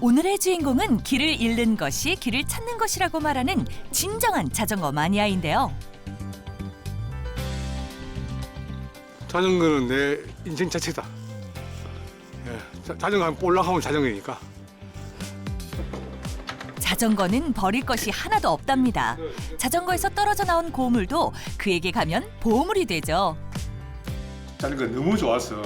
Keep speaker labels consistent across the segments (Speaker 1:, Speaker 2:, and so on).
Speaker 1: 오늘의 주인공은 길을 잃는 것이 길을 찾는 것이라고 말하는 진정한 자전거 마니아인데요.
Speaker 2: 자전거는 내 인생 자체다. 자전거 하면 볼락하면 자전거니까.
Speaker 1: 자전거는 버릴 것이 하나도 없답니다. 자전거에서 떨어져 나온 고물도 그에게 가면 보물이 되죠.
Speaker 2: 자전거 너무 좋아서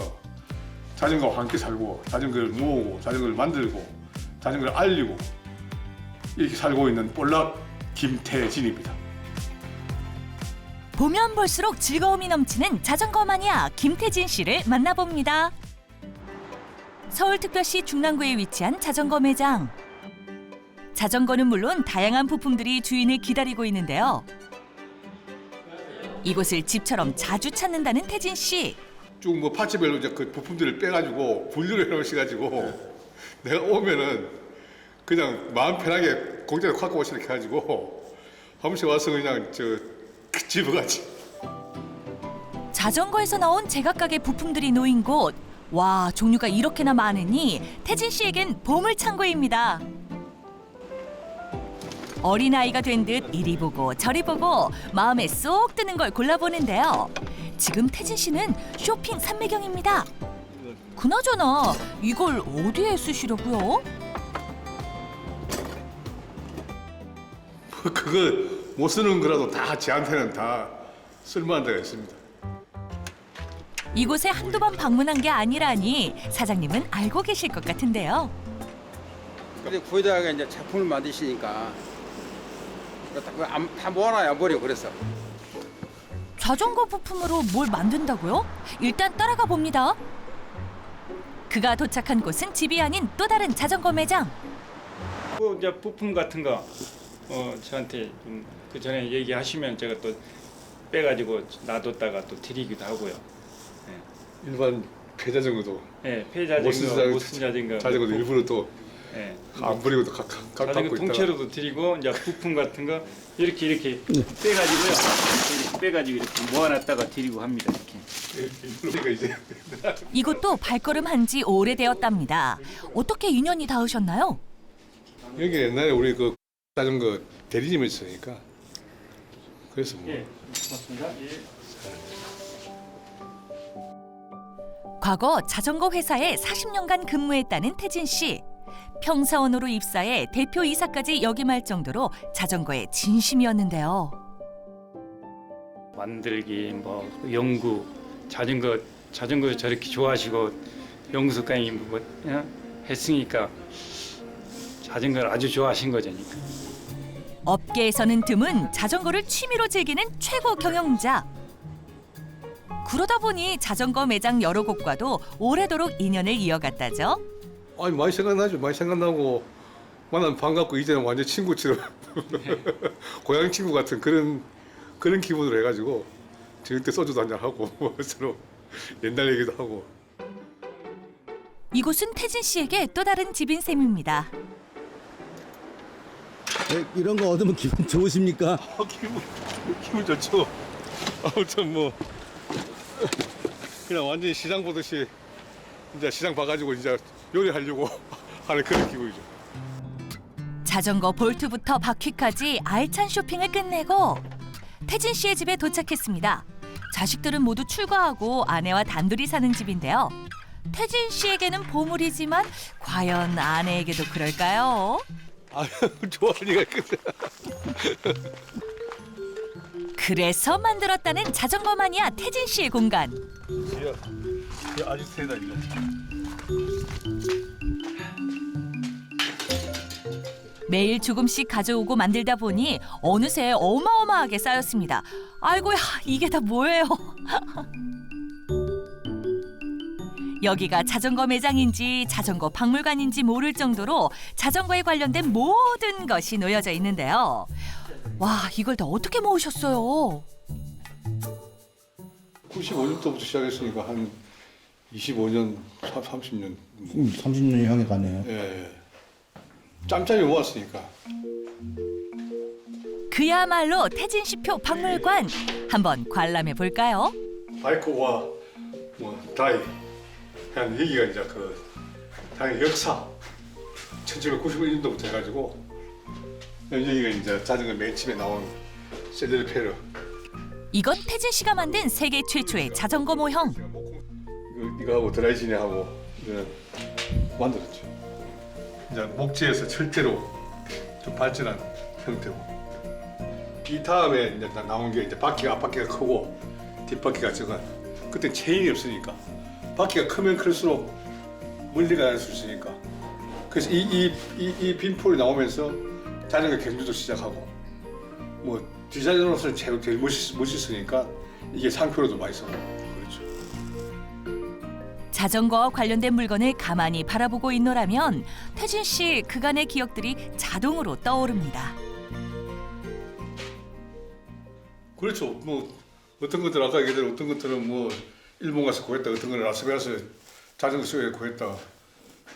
Speaker 2: 자전거와 함께 살고 자전거를 모으고 자전거를 만들고 자전거를 알리고 이렇게 살고 있는 볼락 김태진입니다.
Speaker 1: 보면 볼수록 즐거움이 넘치는 자전거 마니아 김태진 씨를 만나봅니다. 서울특별시 중랑구에 위치한 자전거 매장. 자전거는 물론 다양한 부품들이 주인을 기다리고 있는데요. 이곳을 집처럼 자주 찾는다는 태진 씨.
Speaker 2: 쭉 뭐 파츠별로 이제 그 부품들을 빼가지고 분류를 해놓으셔가지고 내가 오면은 그냥 마음 편하게 공장에 갖고 오시라 이렇게 해가지고 한 번씩 와서 그냥 집어가지.
Speaker 1: 자전거에서 나온 제각각의 부품들이 놓인 곳. 와, 종류가 이렇게나 많으니 태진 씨에겐 보물 창고입니다. 어린아이가 된 듯 이리 보고 저리 보고 마음에 쏙 드는 걸 골라보는데요. 지금 태진 씨는 쇼핑 삼매경입니다. 그나저나 이걸 어디에 쓰시려고요?
Speaker 2: 그거 못 쓰는 거라도 다 저한테는 다 쓸만한 데가 있습니다.
Speaker 1: 이곳에 한두 번 방문한 게 아니라니 사장님은 알고 계실 것 같은데요.
Speaker 3: 근데 거기다가 이제 작품을 만드시니까 다 모아놔야 버려. 그래서
Speaker 1: 자전거 부품으로 뭘 만든다고요? 일단 따라가 봅니다. 그가 도착한 곳은 집이 아닌 또 다른 자전거 매장.
Speaker 4: 뭐 이제 부품 같은 거 저한테 그 전에 얘기하시면 제가 또 빼가지고 놔뒀다가 또 드리기도 하고요.
Speaker 2: 일반 폐자전거도
Speaker 4: 예, 폐자전거, 못쓴 자전거,
Speaker 2: 자전거도 일부러 또 안
Speaker 4: 예,
Speaker 2: 버리고 또 갖고
Speaker 4: 자전거
Speaker 2: 있다가
Speaker 4: 통째로도 드리고 이제 부품 같은 거 이렇게 빼가지고요. 이렇게 빼가지고 이렇게 모아놨다가 드리고 합니다. 이렇게.
Speaker 2: 그러니까 이제
Speaker 1: 이곳도 발걸음 한 지 오래되었답니다. 어떻게 인연이 닿으셨나요?
Speaker 2: 여기 옛날에 우리 그 자전거 대리점이 있으니까 그래서 뭐
Speaker 4: 예, 맞습니다. 예.
Speaker 1: 과거 자전거 회사에 40년간 근무했다는 태진 씨. 평사원으로 입사해 대표 이사까지 역임할 정도로 자전거에 진심이었는데요.
Speaker 4: 만들기, 뭐 연구, 자전거 저렇게 좋아하시고 연구소까지 뭐 했으니까 자전거를 아주 좋아하신 거잖니까.
Speaker 1: 업계에서는 드문 자전거를 취미로 즐기는 최고 경영자. 그러다 보니 자전거 매장 여러 곳과도 오래도록 인연을 이어갔다죠.
Speaker 2: 아니 많이 생각나죠. 많이 생각나고 만나면 반갑고 이제는 완전 친구처럼 고향 친구 같은 그런 기분으로 해가지고 저녁 때 소주도 한잔 하고 서로 옛날 얘기도 하고.
Speaker 1: 이곳은 태진 씨에게 또 다른 집인 셈입니다.
Speaker 5: 네, 이런 거 얻으면 기분 좋으십니까?
Speaker 2: 기분 좋죠. 아무튼 뭐 그냥 완전히 시장 보듯이 이제 시장 봐가지고 이제 요리하려고 하는 그런 기분이죠.
Speaker 1: 자전거 볼트부터 바퀴까지 알찬 쇼핑을 끝내고 태진 씨의 집에 도착했습니다. 자식들은 모두 출가하고 아내와 단둘이 사는 집인데요. 태진 씨에게는 보물이지만 과연 아내에게도 그럴까요?
Speaker 2: 아 좋아하니까
Speaker 1: 그래서 만들었다는 자전거 마니아 태진 씨의 공간.
Speaker 2: 아주 세다 이거.
Speaker 1: 매일 조금씩 가져오고 만들다 보니 어느새 어마어마하게 쌓였습니다. 아이고야, 이게 다 뭐예요? 여기가 자전거 매장인지 자전거 박물관인지 모를 정도로 자전거에 관련된 모든 것이 놓여져 있는데요. 와, 이걸 다 어떻게 모으셨어요?
Speaker 2: 95년도부터 시작했으니까 한 25년, 30년.
Speaker 5: 30년이 향해 가네요.
Speaker 2: 예. 짬짬이 모았으니까.
Speaker 1: 그야말로 태진 씨표 박물관. 한번 관람해 볼까요?
Speaker 2: 바이크와 뭐 다이 그냥 얘기가 이제 그 당연히 역사 1991년도부터 해가지고 여기가 이제 자전거 맨 처음에 나온 셀레르페르.
Speaker 1: 이건 태진 씨가 만든 세계 최초의 자전거 모형.
Speaker 2: 이거하고 드라이진하고 이거는 만들었죠. 이제 목재에서 철제로 좀 발전한 형태고. 이 다음에 이제 나온 게 이제 바퀴가 앞바퀴가 크고 뒷바퀴가 작은. 그때 체인이 없으니까 바퀴가 크면 클수록 멀리 갈 수 있으니까. 그래서 이 빈폴이 나오면서 자전거 경주도 시작하고 뭐 디자이너로서는 제일 멋있으니까 이게 상표로도 많이 쓰고 그렇죠.
Speaker 1: 자전거와 관련된 물건을 가만히 바라보고 있노라면 태진 씨 그간의 기억들이 자동으로 떠오릅니다.
Speaker 2: 그렇죠. 뭐 어떤 것들 아까 얘기대로 어떤 것들은 뭐 일본 가서 구했다, 어떤 거는 라스베가스 자전거 쇼에 구했다.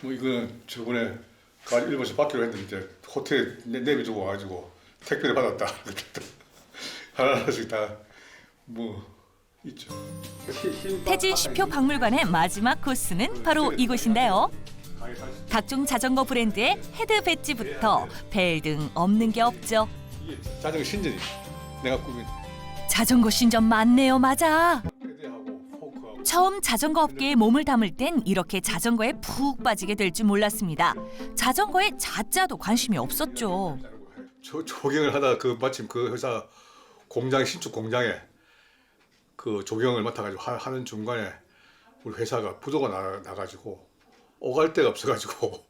Speaker 2: 뭐 이거는 저번에 일본에서 받기로 했는데 이제 호텔에 내비두고 와가지고 택배를 받았다. 하나씩 다 뭐 있죠.
Speaker 1: 태진 씨표 박물관의 마지막 코스는 바로 이곳인데요. 각종 자전거 브랜드의 헤드 배지부터 벨 등 없는 게 없죠.
Speaker 2: 이게 자전거 신전이 내가 꾸민
Speaker 1: 자전거 신전 맞네요, 맞아.
Speaker 2: 패드하고 포크하고.
Speaker 1: 처음 자전거 업계에 몸을 담을 땐 이렇게 자전거에 푹 빠지게 될 줄 몰랐습니다. 자전거에 자자도 관심이 없었죠.
Speaker 2: 조경을 하다 마침 그 회사 공장 신축 공장에 그 조경을 맡아가지고 하는 중간에 우리 회사가 부도가 나가지고 오갈 데가 없어가지고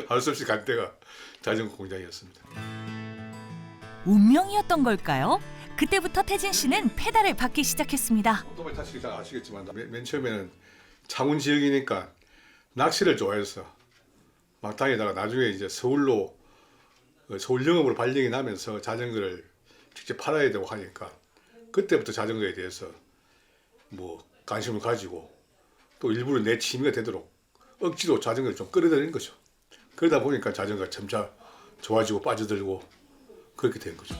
Speaker 2: 할 수 없이 간 데가 자전거 공장이었습니다.
Speaker 1: 운명이었던 걸까요? 그때부터 태진 씨는 페달을 밟기 시작했습니다.
Speaker 2: 오토바이 타시기 잘 아시겠지만 맨 처음에는 창원 지역이니까 낚시를 좋아했어. 막다니다가 나중에 이제 서울 영업으로 발령이 나면서 자전거를 직접 팔아야 되고 하니까 그때부터 자전거에 대해서 뭐 관심을 가지고 또 일부러 내 취미가 되도록 억지로 자전거를 좀 끌어들이는 거죠. 그러다 보니까 자전거가 점차 좋아지고 빠져들고 그렇게 된 거죠.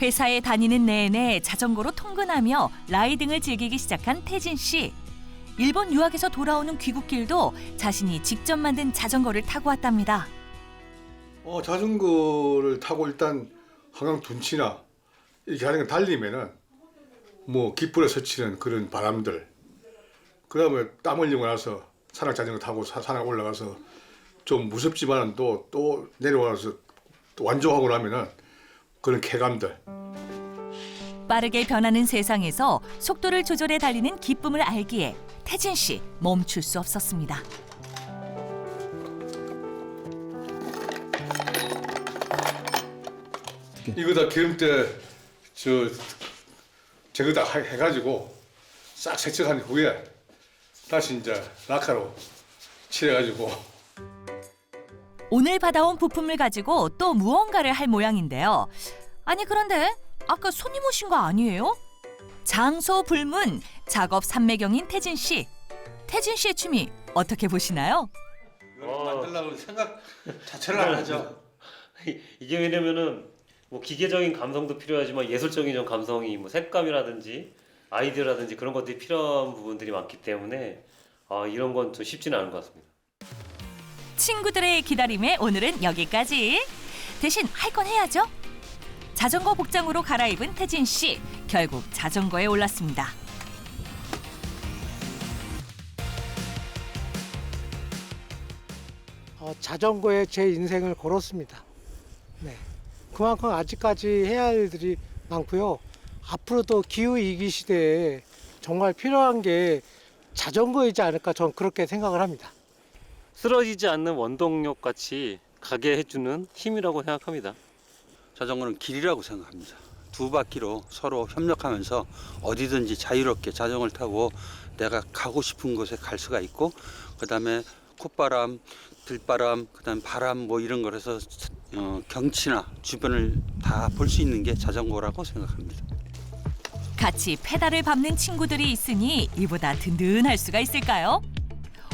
Speaker 1: 회사에 다니는 내내 자전거로 통근하며 라이딩을 즐기기 시작한 태진 씨. 일본 유학에서 돌아오는 귀국길도 자신이 직접 만든 자전거를 타고 왔답니다.
Speaker 2: 자전거를 타고 일단 한강 둔치나 이렇게 자전거 달리면은 뭐 깃불에 스치는 그런 바람들, 그다음에 땀 흘리고 나서 산악 자전거 타고 산악 올라가서 좀 무섭지만은 또 내려와서 또 완주하고 나면은 그런 쾌감들.
Speaker 1: 빠르게 변하는 세상에서 속도를 조절해 달리는 기쁨을 알기에 태진 씨 멈출 수 없었습니다.
Speaker 2: 이거 다 기름때 제거 다 해가지고 싹 세척한 후에 다시 이제 라카로 칠해가지고.
Speaker 1: 오늘 받아온 부품을 가지고 또 무언가를 할 모양인데요. 아니 그런데 아까 손님 오신 거 아니에요? 장소 불문, 작업 삼매경인 태진 씨. 태진 씨의 취미 어떻게 보시나요?
Speaker 2: 만들려고 생각 자체를 안 하죠.
Speaker 6: 이게 왜냐면은 뭐 기계적인 감성도 필요하지만 예술적인 좀 감성이 뭐 색감이라든지 아이디어라든지 그런 것들이 필요한 부분들이 많기 때문에 이런 건 좀 쉽지는 않은 것 같습니다.
Speaker 1: 친구들의 기다림에 오늘은 여기까지. 대신 할 건 해야죠. 자전거 복장으로 갈아입은 태진 씨. 결국 자전거에 올랐습니다.
Speaker 7: 자전거에 제 인생을 걸었습니다. 네. 그만큼 아직까지 해야 할 일들이 많고요. 앞으로도 기후-위기 시대에 정말 필요한 게 자전거이지 않을까 저는 그렇게 생각을 합니다.
Speaker 6: 쓰러지지 않는 원동력 같이 가게 해주는 힘이라고 생각합니다.
Speaker 8: 자전거는 길이라고 생각합니다. 두 바퀴로 서로 협력하면서 어디든지 자유롭게 자전거를 타고 내가 가고 싶은 곳에 갈 수가 있고, 그다음에 콧바람, 들바람, 그다음에 바람 뭐 이런 거라서 경치나 주변을 다 볼 수 있는 게 자전거라고 생각합니다.
Speaker 1: 같이 페달을 밟는 친구들이 있으니 이보다 든든할 수가 있을까요?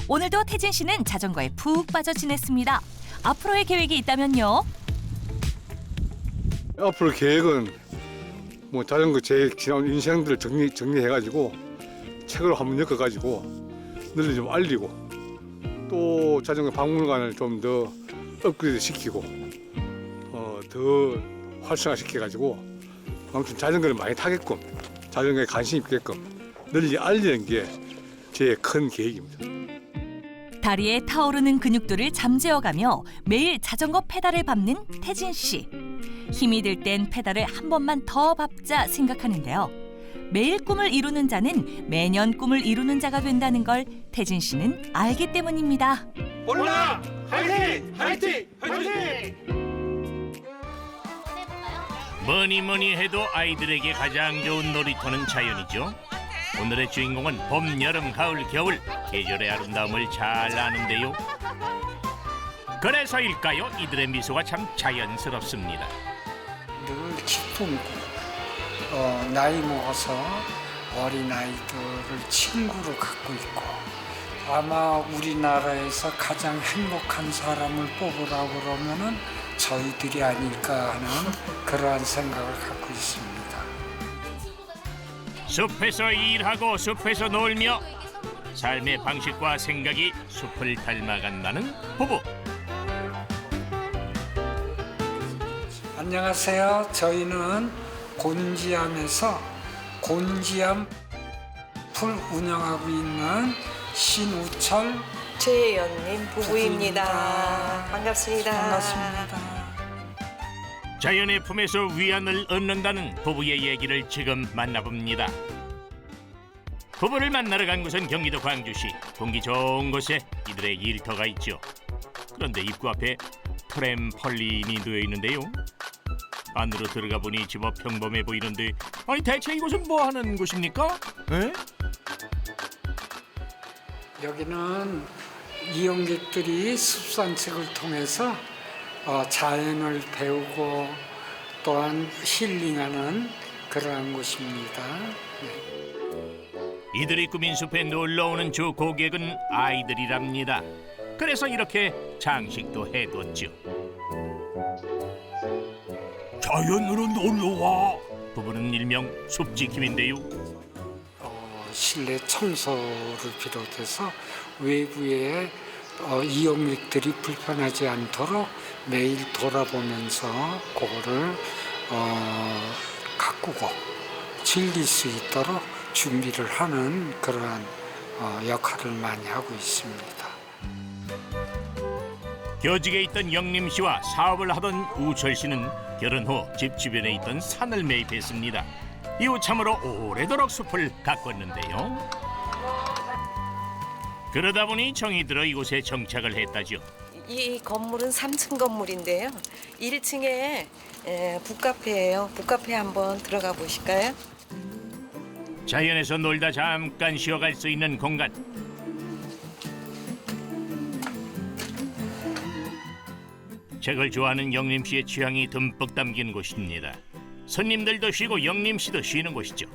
Speaker 1: 오늘도 태진 씨는 자전거에 푹 빠져 지냈습니다. 앞으로의 계획이 있다면요?
Speaker 2: 앞으로 계획은 뭐 자전거 제 지난 인생들을 정리해가지고 책으로 한번 엮어가지고 널리 좀 알리고 또 자전거 박물관을 좀 더 업그레이드 시키고 더 활성화시켜 가지고 아무튼 자전거를 많이 타게끔 자전거에 관심 있게끔 널리 알리는 게 제 큰 계획입니다.
Speaker 1: 다리에 타오르는 근육들을 잠재워가며 매일 자전거 페달을 밟는 태진 씨. 힘이 들 땐 페달을 한 번만 더 밟자 생각하는데요. 매일 꿈을 이루는 자는 매년 꿈을 이루는 자가 된다는 걸 태진 씨는 알기 때문입니다.
Speaker 3: 올라! 화이팅! 화이팅! 화이팅!
Speaker 9: 뭐니 해도 아이들에게 가장 좋은 놀이터는 자연이죠. 오늘의 주인공은 봄, 여름, 가을, 겨울 계절의 아름다움을 잘 아는데요. 그래서일까요? 이들의 미소가 참 자연스럽습니다.
Speaker 10: 늘 기쁨, 나이 먹어서 어린아이들을 친구로 갖고 있고 아마 우리나라에서 가장 행복한 사람을 뽑으라고 그러면은 저희들이 아닐까 하는 그러한 생각을 갖고 있습니다.
Speaker 9: 숲에서 일하고 숲에서 놀며 삶의 방식과 생각이 숲을 닮아간다는 부부.
Speaker 10: 안녕하세요. 저희는 곤지암에서 곤지암 풀 운영하고 있는 신우철
Speaker 11: 최연님 부부입니다. 반갑습니다.
Speaker 10: 반갑습니다.
Speaker 9: 자연의 품에서 위안을 얻는다는 부부의 얘기를 지금 만나봅니다. 부부를 만나러 간 곳은 경기도 광주시. 공기 좋은 곳에 이들의 일터가 있죠. 그런데 입구 앞에 트램펄린이 놓여 있는데요. 안으로 들어가 보니 제법 평범해 보이는데 아니 대체 이곳은 뭐 하는 곳입니까? 에?
Speaker 10: 여기는 이용객들이 숲산책을 통해서 자연을 배우고 또한 힐링하는 그러한 곳입니다.
Speaker 9: 이들이 꾸민 숲에 놀러오는 주 고객은 아이들이랍니다. 그래서 이렇게 장식도 해뒀죠. 자연으로 놀러와. 부부는 일명 숲지킴인데요.
Speaker 10: 실내 청소를 비롯해서 외부에 이용객들이 불편하지 않도록 매일 돌아보면서 그거를 가꾸고 즐길 수 있도록 준비를 하는 그러한 역할을 많이 하고 있습니다.
Speaker 9: 교직에 있던 영림 씨와 사업을 하던 우철 씨는 결혼 후 집 주변에 있던 산을 매입했습니다. 이후 참으로 오래도록 숲을 가꿨는데요. 그러다 보니 정이 들어 이곳에 정착을 했다죠.
Speaker 11: 이 건물은 3층 건물인데요. 1층에 북카페예요. 북카페 한번 들어가 보실까요?
Speaker 9: 자연에서 놀다 잠깐 쉬어갈 수 있는 공간. 책을 좋아하는 영림 씨의 취향이 듬뿍 담긴 곳입니다. 손님들도 쉬고 영림 씨도 쉬는 곳이죠.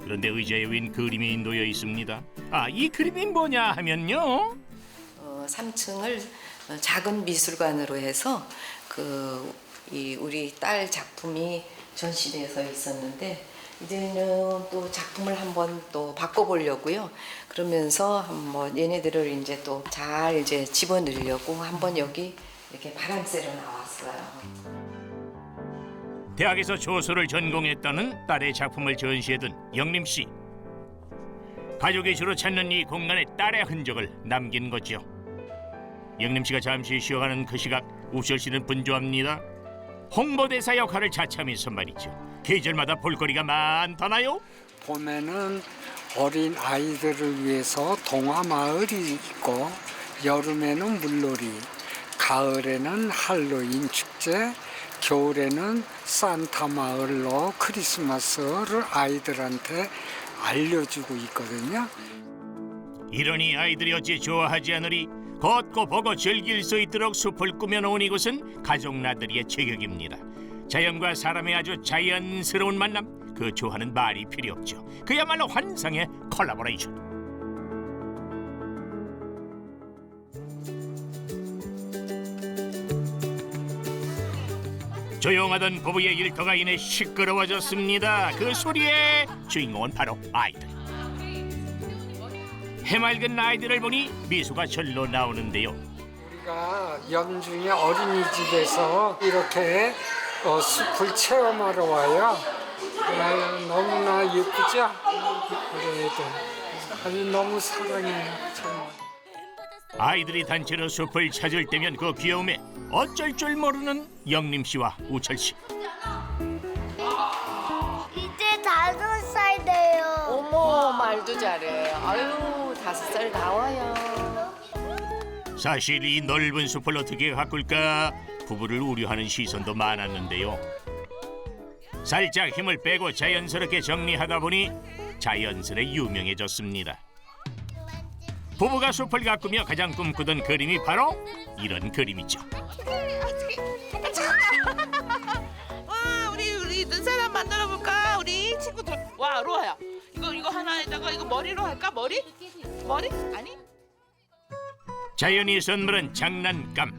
Speaker 9: 그런데 의자에 웬 그림이 놓여 있습니다. 이 그림이 뭐냐 하면요.
Speaker 11: 3층을 작은 미술관으로 해서 우리 딸 작품이 전시돼서 있었는데 이제는 또 작품을 한번 또 바꿔보려고요. 그러면서 한번 얘네들을 이제 또 잘 이제 집어넣으려고 한번 여기 이렇게 바람 쐬러 나왔어요.
Speaker 9: 대학에서 조소를 전공했다는 딸의 작품을 전시해둔 영림 씨. 가족이 주로 찾는 이 공간에 딸의 흔적을 남긴 거죠. 영림 씨가 잠시 쉬어가는 그 시각 우철 씨는 분주합니다. 홍보대사 역할을 자처하면서 말이죠. 계절마다 볼거리가 많다나요?
Speaker 10: 봄에는 어린 아이들을 위해서 동화마을이 있고 여름에는 물놀이, 가을에는 할로윈 축제, 겨울에는 산타마을로 크리스마스를 아이들한테 알려주고 있거든요.
Speaker 9: 이러니 아이들이 어찌 좋아하지 않으리. 걷고 보고 즐길 수 있도록 숲을 꾸며놓은 이곳은 가족 나들이의 제격입니다. 자연과 사람의 아주 자연스러운 만남, 그 조화는 말이 필요 없죠. 그야말로 환상의 콜라보레이션. 조용하던 부부의 일터가 이내 시끄러워졌습니다. 그 소리의 주인공은 바로 아이들. 해맑은 아이들을 보니 미소가 절로 나오는데요.
Speaker 10: 우리가 연중에 어린이집에서 이렇게 숲을 체험하러 와요. 너무나 예쁘죠? 우리 애들 아주 너무 사랑해요. 정말.
Speaker 9: 아이들이 단체로 숲을 찾을 때면 그 귀여움에 어쩔 줄 모르는 영림 씨와 우철 씨.
Speaker 12: 이제 5살 돼요.
Speaker 11: 어머, 말도 잘해. 아유, 5살 나와요.
Speaker 9: 사실 이 넓은 숲을 어떻게 가꿀까 부부를 우려하는 시선도 많았는데요. 살짝 힘을 빼고 자연스럽게 정리하다 보니 자연스레 유명해졌습니다. 부부가 숲을 가꾸며 가장 꿈꾸던 그림이 바로 이런 그림이죠.
Speaker 13: 와, 우리 눈사람 만들어 볼까? 우리 친구들. 와, 로아야. 이거 하나에다가 이거 머리로 할까? 머리? 아니?
Speaker 9: 자연이 선물한 장난감.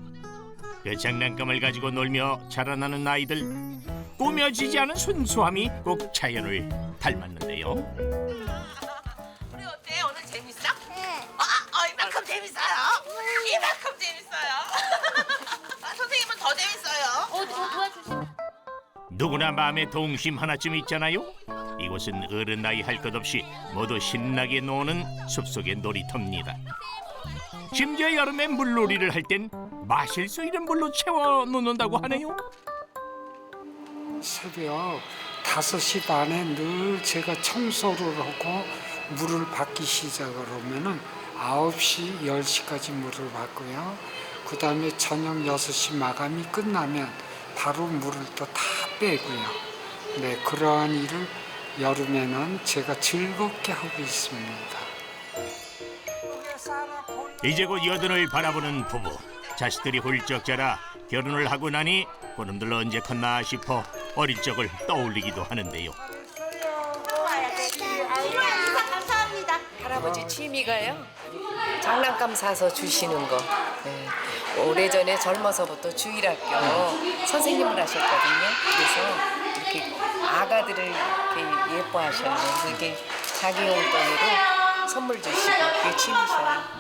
Speaker 9: 그 장난감을 가지고 놀며 자라나는 아이들. 꾸며지지 않은 순수함이 꼭 자연을 닮았는데요.
Speaker 13: 우리 어때? 오늘 재밌어?
Speaker 12: 네.
Speaker 13: 이만큼 재밌어요. 이만큼 재밌어요. 선생님은 더 재밌어요.
Speaker 12: 도와주시면.
Speaker 9: 누구나 마음에 동심 하나쯤 있잖아요. 이곳은 어른 나이 할 것 없이 모두 신나게 노는 숲속의 놀이터입니다. 심지어 여름에 물놀이를 할 땐 마실 수 있는 물로 채워 놓는다고 하네요.
Speaker 10: 새벽 5시 반에 늘 제가 청소를 하고 물을 받기 시작을 하면은 9시, 10시까지 물을 받고요. 그 다음에 저녁 6시 마감이 끝나면 바로 물을 또 다 빼고요. 네, 그러한 일을 여름에는 제가 즐겁게 하고 있습니다.
Speaker 9: 이제 곧 여든을 바라보는 부부. 자식들이 훌쩍 자라 결혼을 하고 나니 그놈들 언제 컸나 싶어 어린 적을 떠올리기도 하는데요.
Speaker 12: 감사합니다.
Speaker 11: 할아버지 취미가요? 장난감 사서 주시는 거. 네. 오래전에 젊어서부터 주일학교 선생님을 하셨거든요. 그래서 이렇게 아가들을 이렇게 예뻐하셔요. 그래서 이렇게 자기 용돈으로 선물 주시고 그게 취미셔요.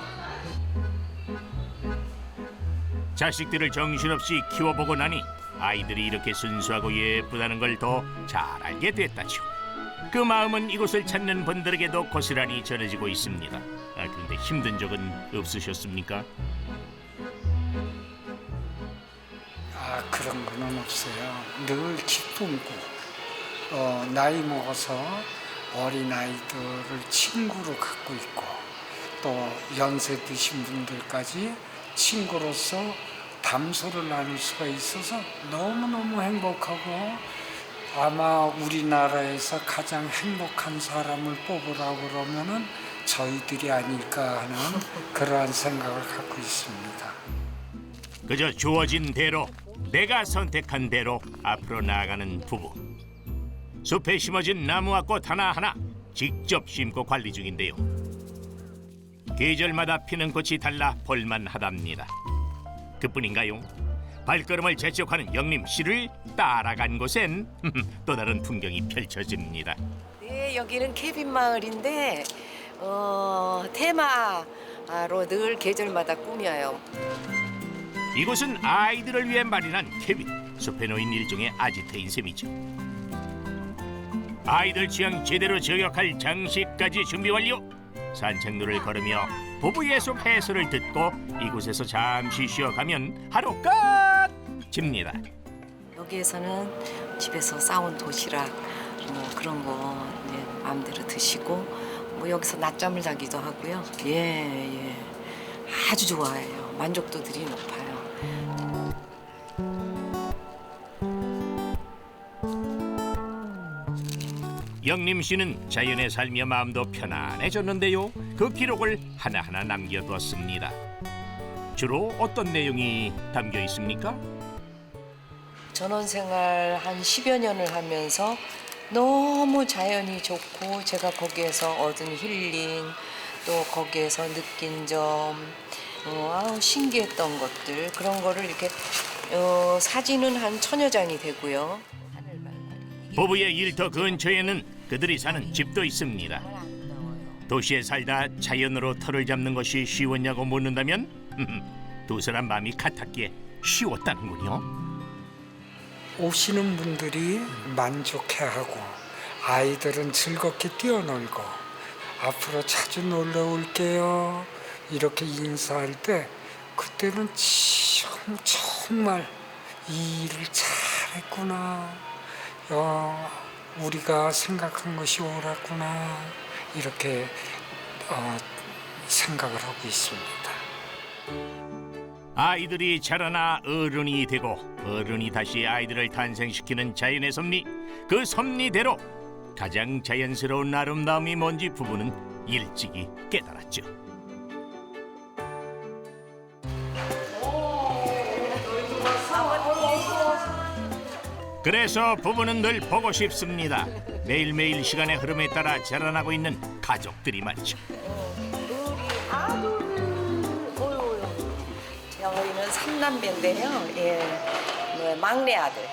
Speaker 9: 자식들을 정신없이 키워보고 나니 아이들이 이렇게 순수하고 예쁘다는 걸 더 잘 알게 됐다죠. 그 마음은 이곳을 찾는 분들에게도 고스란히 전해지고 있습니다. 그런데 힘든 적은 없으셨습니까?
Speaker 10: 그런 거는 없어요. 늘 기쁨고 나이 먹어서 어린 아이들을 친구로 갖고 있고 또 연세 드신 분들까지 친구로서 담소를 나눌 수가 있어서 너무너무 행복하고 아마 우리나라에서 가장 행복한 사람을 뽑으라고 그러면은 저희들이 아닐까 하는 그러한 생각을 갖고 있습니다.
Speaker 9: 그저 주어진 대로 내가 선택한 대로 앞으로 나아가는 부부. 숲에 심어진 나무와 꽃 하나하나 직접 심고 관리 중인데요. 계절마다 피는 꽃이 달라 볼만하답니다. 그뿐인가요? 발걸음을 재촉하는 영림 씨를 따라간 곳엔 또 다른 풍경이 펼쳐집니다.
Speaker 11: 네, 여기는 케빈 마을인데 테마로 늘 계절마다 꾸며요.
Speaker 9: 이곳은 아이들을 위해 마련한 케빈. 숲에 놓인 일종의 아지트인 셈이죠. 아이들 취향 제대로 저격할 장식까지 준비 완료. 산책로를 걸으며 부부의 숲 해설을 듣고 이곳에서 잠시 쉬어가면 하루 끝입니다.
Speaker 11: 여기에서는 집에서 싸온 도시락 그런 거 마음대로 드시고 여기서 낮잠을 자기도 하고요. 예. 아주 좋아해요. 만족도들이 높아요.
Speaker 9: 영림 씨는 자연에 살며 마음도 편안해졌는데요. 그 기록을 하나하나 남겨두었습니다. 주로 어떤 내용이 담겨 있습니까?
Speaker 11: 전원생활 한 10여 년을 하면서 너무 자연이 좋고 제가 거기에서 얻은 힐링 또 거기에서 느낀 점 신기했던 것들 그런 거를 이렇게 사진은 한 1000여 장이 되고요.
Speaker 9: 부부의 일터 근처에는 그들이 사는 집도 있습니다. 도시에 살다 자연으로 털을 잡는 것이 쉬웠냐고 묻는다면 두 사람 마음이 같았기에 쉬웠다는군요.
Speaker 10: 오시는 분들이 만족해하고 아이들은 즐겁게 뛰어놀고 앞으로 자주 놀러 올게요 이렇게 인사할 때 그때는 정말 이 일을 잘했구나, 우리가 생각한 것이 옳았구나 이렇게 생각을 하고 있습니다.
Speaker 9: 아이들이 자라나 어른이 되고 어른이 다시 아이들을 탄생시키는 자연의 섭리, 그 섭리대로 가장 자연스러운 아름다움이 뭔지 부부는 일찍이 깨달았죠. 그래서 부부는 늘 보고 싶습니다. 매일매일 시간의 흐름에 따라 자라나고 있는 가족들이 말이죠.
Speaker 11: 저희는 3남매인데요. 예, 막내 아들,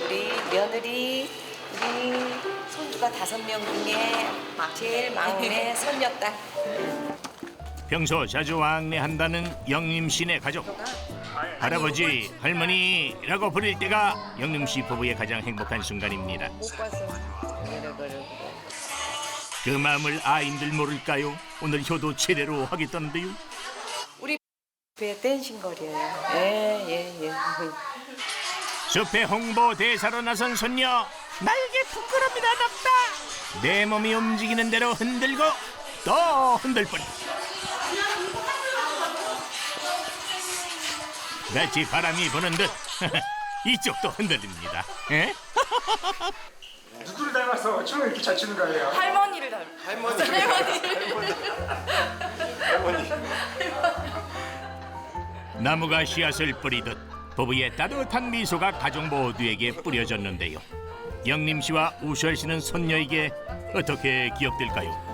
Speaker 11: 우리 며느리, 우리 손주가 5명 중에 제일 막내 손녀딸.
Speaker 9: 평소 자주 왕래한다는 영림 씨네 가족. 할아버지, 할머니라고 부를 때가 영림 씨 부부의 가장 행복한 순간입니다.
Speaker 11: 못 봐서
Speaker 9: 그 마음을 아이들 모를까요? 오늘 효도 제대로 하겠다는데요.
Speaker 11: 배 댄싱거려요. 예.
Speaker 9: 숲의 홍보 대사로 나선 손녀, 날개 부끄럽니다 납다. 내 몸이 움직이는 대로 흔들고 또 흔들 뿐. 마치 바람이 부는 듯 이쪽도 흔들립니다. 에?
Speaker 3: 누구를 닮아서 춤을 이렇게 잘 추는 거예요?
Speaker 13: 할머니를 닮.
Speaker 3: 할머니.
Speaker 9: 나무가 씨앗을 뿌리듯 부부의 따뜻한 미소가 가족 모두에게 뿌려졌는데요. 영림 씨와 우설 씨는 손녀에게 어떻게 기억될까요?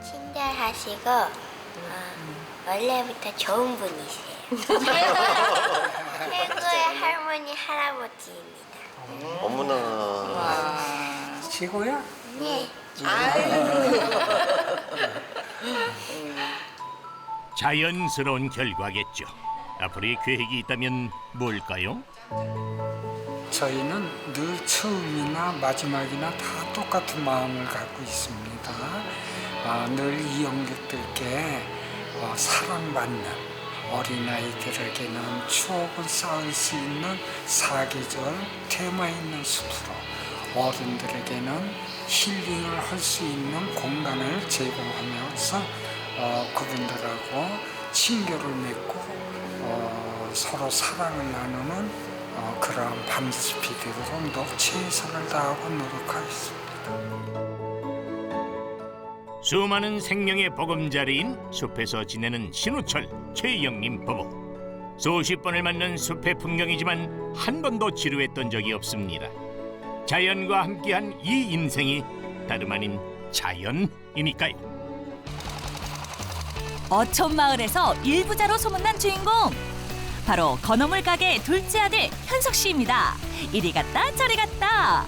Speaker 12: 친절하시고 원래부터 좋은 분이세요. 최고의 할머니 할아버지입니다.
Speaker 3: 어머나.
Speaker 10: 최고야?
Speaker 12: 네.
Speaker 9: 자연스러운 결과겠죠. 앞으로의 계획이 있다면 뭘까요?
Speaker 10: 저희는 늘 처음이나 마지막이나 다 똑같은 마음을 갖고 있습니다. 늘 이용객들께 사랑받는 어린아이들에게는 추억을 쌓을 수 있는 사계절 테마 있는 숲으로, 어른들에게는 힐링을 할 수 있는 공간을 제공하면서 그분들하고 친교를 맺고 서로 사랑을 나누는 그러한 밤숲이 되도록 최선을 다하고 노력하겠습니다.
Speaker 9: 수많은 생명의 보금자리인 숲에서 지내는 신우철, 최영림 부부. 수십 번을 맞는 숲의 풍경이지만 한 번도 지루했던 적이 없습니다. 자연과 함께한 이 인생이 다름 아닌 자연이니까요.
Speaker 1: 어촌마을에서 일부자로 소문난 주인공, 바로 건어물 가게 둘째 아들 현석 씨입니다. 이리 갔다 저리 갔다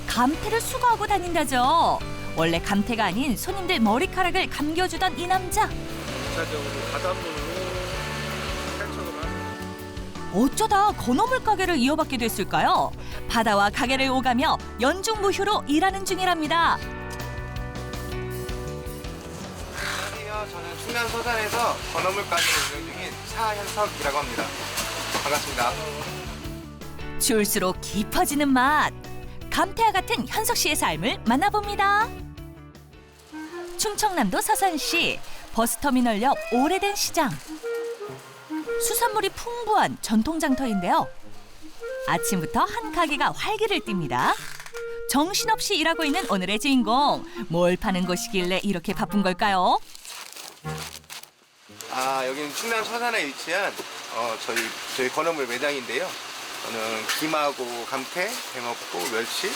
Speaker 1: 감태를 수거하고 다닌다죠. 원래 감태가 아닌 손님들 머리카락을 감겨주던 이 남자. 어쩌다 건어물 가게를 이어받게 됐을까요? 바다와 가게를 오가며 연중무휴로 일하는 중이랍니다.
Speaker 14: 안녕하세요. 저는 충남 서산에서 건어물 가게를 운영 중인 차현석이라고 합니다. 반갑습니다.
Speaker 1: 줄수록 깊어지는 맛. 감태와 같은 현석 씨의 삶을 만나봅니다. 충청남도 서산시 버스터미널 옆 오래된 시장. 수산물이 풍부한 전통장터인데요. 아침부터 한 가게가 활기를 띱니다. 정신없이 일하고 있는 오늘의 주인공. 뭘 파는 곳이길래 이렇게 바쁜 걸까요?
Speaker 14: 여기는 충남 서산에 위치한 저희 건어물 매장인데요. 저는 김하고 감태, 뱅어포, 멸치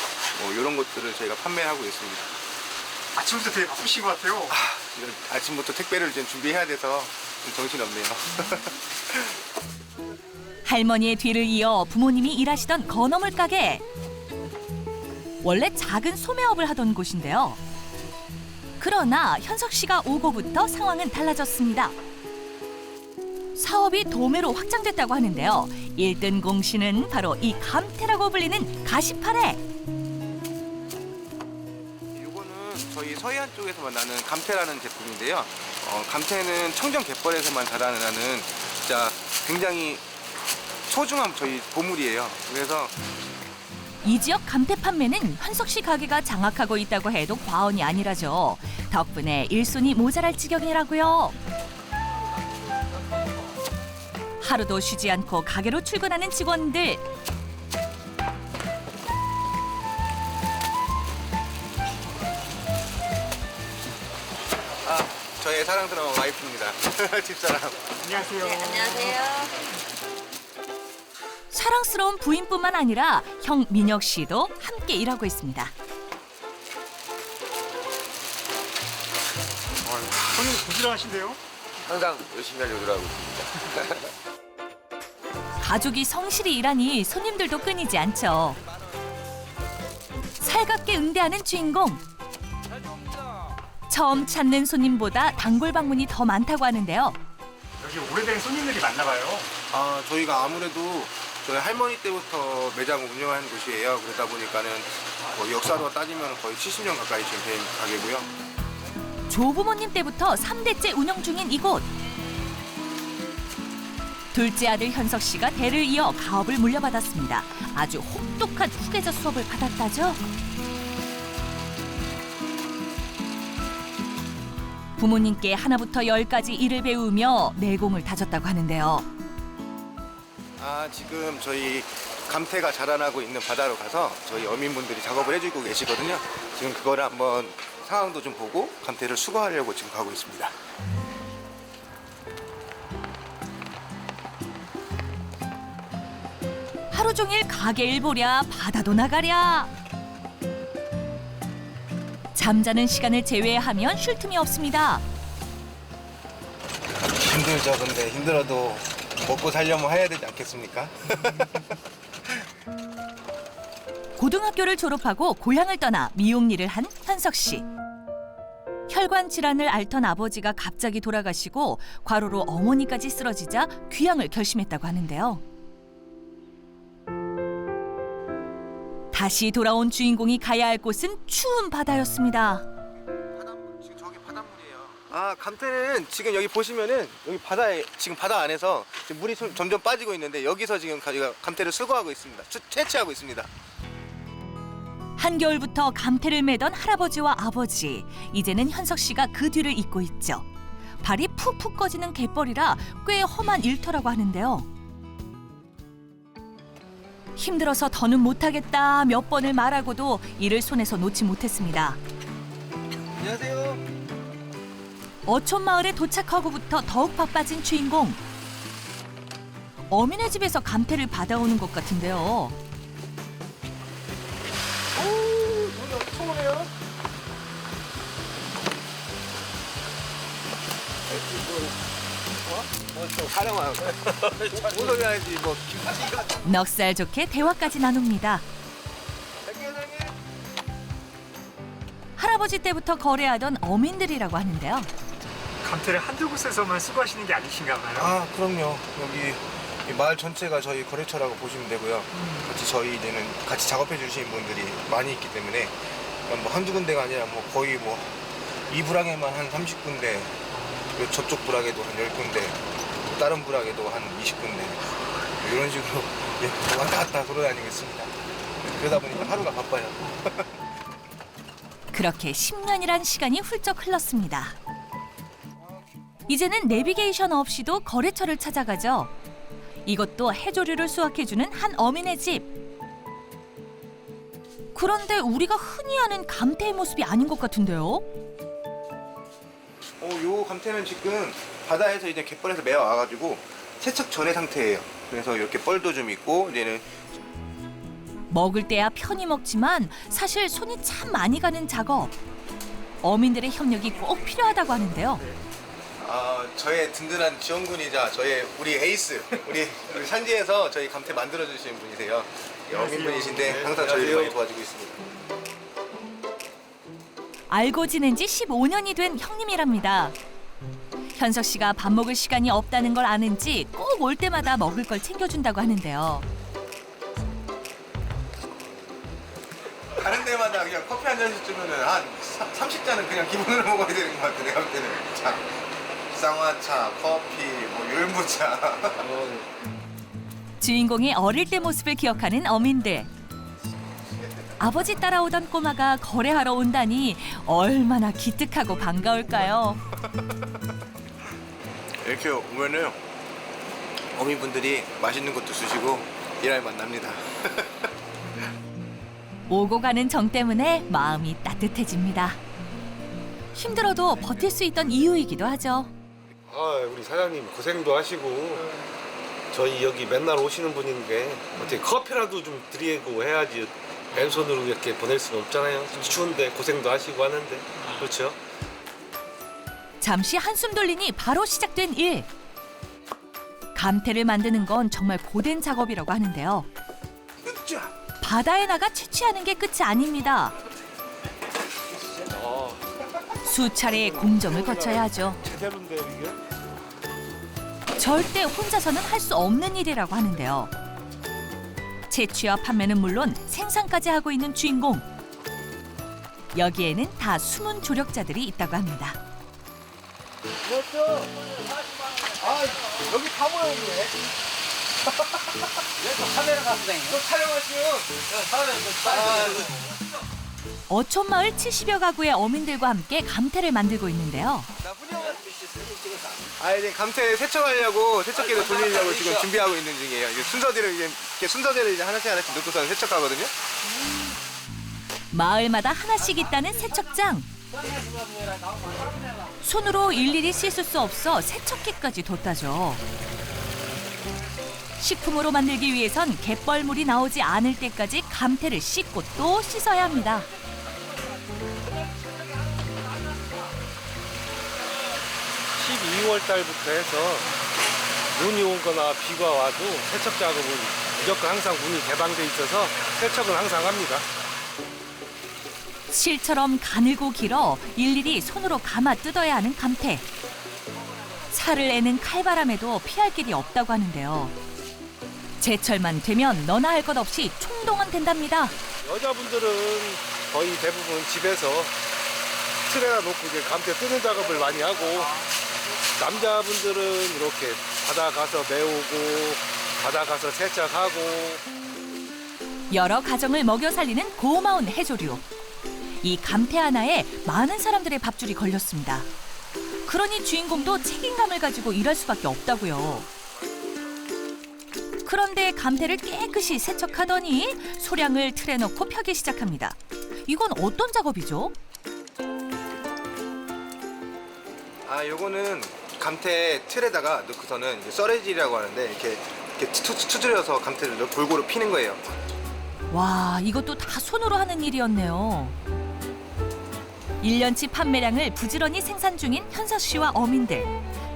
Speaker 14: 이런 것들을 저희가 판매하고 있습니다.
Speaker 3: 아침부터 되게 바쁘신 것 같아요.
Speaker 14: 아침부터 택배를 좀 준비해야 돼서 좀 정신없네요.
Speaker 1: 할머니의 뒤를 이어 부모님이 일하시던 건어물 가게. 원래 작은 소매업을 하던 곳인데요. 그러나 현석 씨가 오고부터 상황은 달라졌습니다. 사업이 도매로 확장됐다고 하는데요. 1등 공신은 바로 이 감태라고 불리는 가시파래.
Speaker 14: 이거는 저희 서해안 쪽에서만 나는 감태라는 제품인데요. 감태는 청정 갯벌에서만 자라나는 진짜 굉장히 소중한 저희 보물이에요. 그래서
Speaker 1: 이 지역 감태 판매는 현석 씨 가게가 장악하고 있다고 해도 과언이 아니라죠. 덕분에 일손이 모자랄 지경이라고요. 하루도 쉬지 않고 가게로 출근하는 직원들.
Speaker 14: 저의 사랑스러운 와이프입니다. 집사람.
Speaker 3: 안녕하세요.
Speaker 11: 안녕하세요.
Speaker 1: 사랑스러운 부인뿐만 아니라 형 민혁 씨도 함께 일하고 있습니다.
Speaker 3: 손님 부지런하신데요?
Speaker 14: 항상 열심히 하려고 노력하고 있습니다.
Speaker 1: 가족이 성실히 일하니 손님들도 끊이지 않죠. 살갑게 응대하는 주인공. 처음 찾는 손님보다 단골 방문이 더 많다고 하는데요.
Speaker 3: 여기 오래된 손님들이 많나 봐요.
Speaker 14: 저희가 아무래도 저희 할머니 때부터 매장을 운영하는 곳이에요. 그러다 보니까는 역사로 따지면 거의 70년 가까이 지금 된 가게고요.
Speaker 1: 조부모님 때부터 3대째 운영 중인 이곳. 둘째 아들 현석 씨가 대를 이어 가업을 물려받았습니다. 아주 혹독한 후계자 수업을 받았다죠. 부모님께 하나부터 10까지 일을 배우며 내공을 다졌다고 하는데요.
Speaker 14: 지금 저희 감태가 자라나고 있는 바다로 가서 저희 어민분들이 작업을 해주고 계시거든요. 지금 그거를 한번 상황도 좀 보고 감태를 수거하려고 지금 가고 있습니다.
Speaker 1: 하루 종일 가게일 보랴 바다도 나가랴. 잠자는 시간을 제외하면 쉴 틈이 없습니다.
Speaker 14: 힘들죠. 근데 힘들어도 먹고 살려면 해야 되지 않겠습니까?
Speaker 1: 고등학교를 졸업하고 고향을 떠나 미용 일을 한 현석 씨. 혈관 질환을 앓던 아버지가 갑자기 돌아가시고 과로로 어머니까지 쓰러지자 귀향을 결심했다고 하는데요. 다시 돌아온 주인공이 가야 할 곳은 추운 바다였습니다.
Speaker 14: 지금 저기 바닷물이에요. 감태는 지금 여기 보시면은 여기 바다에 지금 바다 안에서 지금 물이 점점 빠지고 있는데 여기서 지금 저희가 감태를 수거하고 있습니다. 채취하고 있습니다.
Speaker 1: 한겨울부터 감태를 매던 할아버지와 아버지. 이제는 현석 씨가 그 뒤를 잇고 있죠. 발이 푹푹 꺼지는 갯벌이라 꽤 험한 일터라고 하는데요. 힘들어서 더는 못하겠다 몇 번을 말하고도 이를 손에서 놓지 못했습니다.
Speaker 14: 안녕하세요.
Speaker 1: 어촌마을에 도착하고부터 더욱 바빠진 주인공. 어민의 집에서 감태를 받아오는 것 같은데요.
Speaker 14: 물이 엄청 오네요. 촬영하고 무슨 소리 하지 뭐 김치가
Speaker 1: 넉살 좋게 대화까지 나눕니다. 할아버지 때부터 거래하던 어민들이라고 하는데요.
Speaker 3: 감태를 한두 곳에서만 수거하시는 게 아니신가 봐요.
Speaker 14: 그럼요. 여기 이 마을 전체가 저희 거래처라고 보시면 되고요. 같이 저희는 같이 작업해 주시는 분들이 많이 있기 때문에 뭐 한두 군데가 아니라 뭐 거의 뭐 이 부락에만 한 30군데, 그리고 저쪽 부락에도 한 10군데, 다른 부락에도 한 20군데 이런 식으로 왔다 갔다 돌아다니고 있습니다. 그러다 보니까 하루가 바빠요.
Speaker 1: 그렇게 10년이란 시간이 훌쩍 흘렀습니다. 이제는 내비게이션 없이도 거래처를 찾아가죠. 이것도 해조류를 수확해주는 한 어민의 집. 그런데 우리가 흔히 아는 감태의 모습이 아닌 것 같은데요?
Speaker 14: 요 감태는 지금 바다에서 이제 갯벌에서 메어 와가지고 세척 전의 상태예요. 그래서 이렇게 뻘도 좀 있고 이제는
Speaker 1: 먹을 때야 편히 먹지만 사실 손이 참 많이 가는 작업. 어민들의 협력이 꼭 필요하다고 하는데요.
Speaker 14: 저의 든든한 지원군이자 우리 에이스, 우리 산지에서 저희 감태 만들어 주신 분이세요. 어민분이신데 항상 저희를 많이 도와주고 있습니다.
Speaker 1: 알고 지낸 지 15년이 된 형님이랍니다. 현석 씨가 밥 먹을 시간이 없다는 걸 아는지 꼭 올 때마다 먹을 걸 챙겨준다고 하는데요.
Speaker 14: 다른 데마다 그냥 커피 한 잔씩 주면은 한 30잔은 그냥 기본으로 먹어야 되는 것 같아. 내가 볼 때는 차, 쌍화차, 커피, 뭐 율무차.
Speaker 1: 주인공의 어릴 때 모습을 기억하는 어민들. 아버지 따라오던 꼬마가 거래하러 온다니 얼마나 기특하고 반가울까요?
Speaker 14: 이렇게 오면은 어민분들이 맛있는 것도 주시고 일할 만납니다.
Speaker 1: 오고 가는 정 때문에 마음이 따뜻해집니다. 힘들어도 버틸 수 있던 이유이기도 하죠.
Speaker 15: 우리 사장님 고생도 하시고 저희 여기 맨날 오시는 분인데 어떻게 커피라도 좀 드리고 해야지 맨손으로 이렇게 보낼 수는 없잖아요. 추운데 고생도 하시고 하는데 그렇죠?
Speaker 1: 잠시 한숨 돌리니 바로 시작된 일. 감태를 만드는 건 정말 고된 작업이라고 하는데요. 바다에 나가 채취하는 게 끝이 아닙니다. 수차례의 공정을 거쳐야 하죠.
Speaker 15: 제대로인데요 이게?
Speaker 1: 절대 혼자서는 할 수 없는 일이라고 하는데요. 채취와 판매는 물론 생산까지 하고 있는 주인공. 여기에는 다 숨은 조력자들이 있다고 합니다.
Speaker 14: 여기 다 모여있네. 카메라 감독님. 촬영하시면
Speaker 1: 어촌마을 70여 가구의 어민들과 함께 감태를 만들고 있는데요.
Speaker 14: 이제 감태 세척하려고 세척기를 돌리려고 지금 준비하고 있는 중이에요. 이제 순서대로 이제 하나씩 넣고서 세척하거든요.
Speaker 1: 마을마다 하나씩 있다는 세척장. 손으로 일일이 씻을 수 없어 세척기까지 뒀다죠. 식품으로 만들기 위해선 갯벌물이 나오지 않을 때까지 감태를 씻고 또 씻어야 합니다.
Speaker 15: 12월 달부터 해서 눈이 오거나 비가 와도 세척 작업은 무조건 항상 문이 개방돼 있어서 세척은 항상 합니다.
Speaker 1: 실처럼 가늘고 길어 일일이 손으로 감아 뜯어야 하는 감태. 살을 내는 칼바람에도 피할 길이 없다고 하는데요. 제철만 되면 너나 할 것 없이 총동원된답니다.
Speaker 15: 여자분들은 거의 대부분 집에서 틀에다 놓고 이제 감태 뜨는 작업을 많이 하고 남자분들은 이렇게 바다 가서 메우고 바다 가서 세척하고
Speaker 1: 여러 가정을 먹여 살리는 고마운 해조류. 이 감태 하나에 많은 사람들의 밥줄이 걸렸습니다. 그러니 주인공도 책임감을 가지고 일할 수밖에 없다고요. 그런데 감태를 깨끗이 세척하더니 소량을 틀에 넣고 펴기 시작합니다. 이건 어떤 작업이죠?
Speaker 14: 요거는 감태 틀에다가 넣고서는 이제 썰어질이라고 하는데 이렇게 투드려서 감태를 골고루 피는 거예요.
Speaker 1: 와, 이것도 다 손으로 하는 일이었네요. 1년치 판매량을 부지런히 생산 중인 현석 씨와 어민들.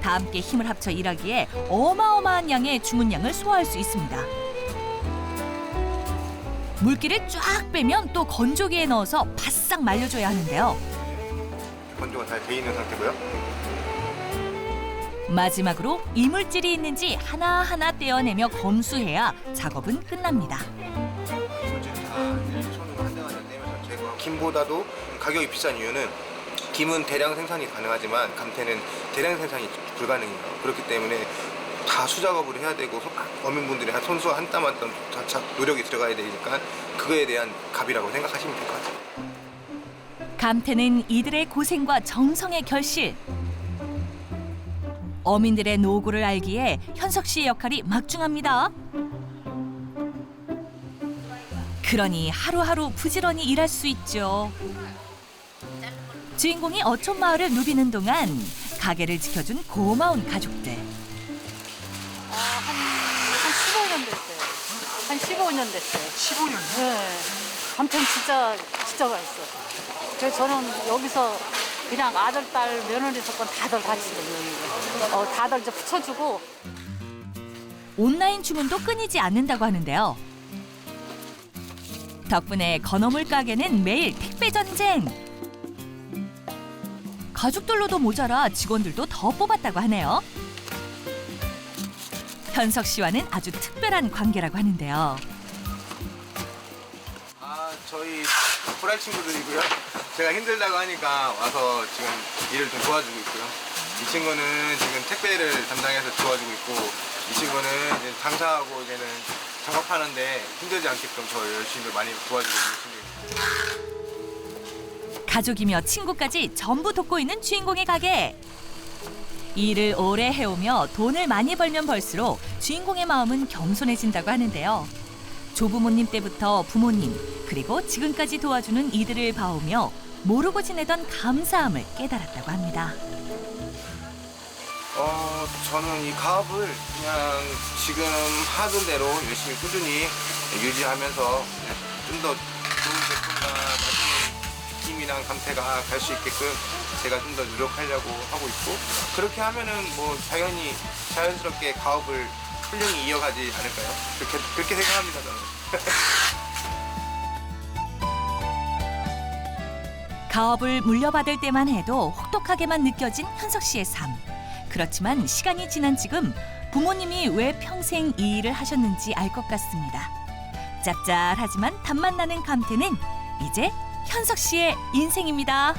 Speaker 1: 다 함께 힘을 합쳐 일하기에 어마어마한 양의 주문량을 소화할 수 있습니다. 물기를 쫙 빼면 또 건조기에 넣어서 바싹 말려줘야 하는데요.
Speaker 14: 건조가 잘 돼 있는 상태고요.
Speaker 1: 마지막으로 이물질이 있는지 하나하나 떼어내며 검수해야 작업은 끝납니다.
Speaker 14: 김보다도 가격이 비싼 이유는 김은 대량 생산이 가능하지만 감태는 대량 생산이 불가능해요. 그렇기 때문에 다 수작업을 해야 되고 어민분들이 손수 한 땀 한 땀 노력이 들어가야 되니까 그거에 대한 값이라고 생각하시면 될 것 같아요.
Speaker 1: 감태는 이들의 고생과 정성의 결실. 어민들의 노고를 알기에 현석 씨의 역할이 막중합니다. 그러니 하루하루 부지런히 일할 수 있죠. 주인공이 어촌마을을 누비는 동안 가게를 지켜준 고마운 가족들.
Speaker 16: 한 15년 됐어요. 한 15년 됐어요.
Speaker 3: 15년?
Speaker 16: 네. 감태는 진짜 맛있어요. 그래서 저는 여기서 그냥 아들, 딸, 며느리 조건 다들 같이 다들 이제 붙여주고.
Speaker 1: 온라인 주문도 끊이지 않는다고 하는데요. 덕분에 건어물 가게는 매일 택배 전쟁. 가족들로도 모자라 직원들도 더 뽑았다고 하네요. 현석 씨와는 아주 특별한 관계라고 하는데요.
Speaker 14: 저희 후라이 친구들이고요. 제가 힘들다고 하니까 와서 지금 일을 좀 도와주고 있고요. 이 친구는 지금 택배를 담당해서 도와주고 있고, 이 친구는 이제 장사하고 이제는 작업하는데 힘들지 않게끔 저 열심히 많이 도와주고 있는 친구입니다.
Speaker 1: 가족이며 친구까지 전부 돕고 있는 주인공의 가게. 일을 오래 해오며 돈을 많이 벌면 벌수록 주인공의 마음은 겸손해진다고 하는데요. 조부모님 때부터 부모님 그리고 지금까지 도와주는 이들을 봐오며 모르고 지내던 감사함을 깨달았다고 합니다.
Speaker 14: 저는 이 가업을 그냥 지금 하던 대로 열심히 꾸준히 유지하면서 좀 더 좋은 제품과 맛있는 느낌이랑 감태가 갈 수 있게끔 제가 좀 더 노력하려고 하고 있고, 그렇게 하면은 뭐 당연히 자연스럽게 가업을 훌륭히 이어가지 않을까요? 그렇게 생각합니다, 저는.
Speaker 1: 가업을 물려받을 때만 해도 혹독하게만 느껴진 현석 씨의 삶. 그렇지만 시간이 지난 지금 부모님이 왜 평생 이 일을 하셨는지 알 것 같습니다. 짭짤하지만 단맛 나는 감태는 이제 현석 씨의 인생입니다.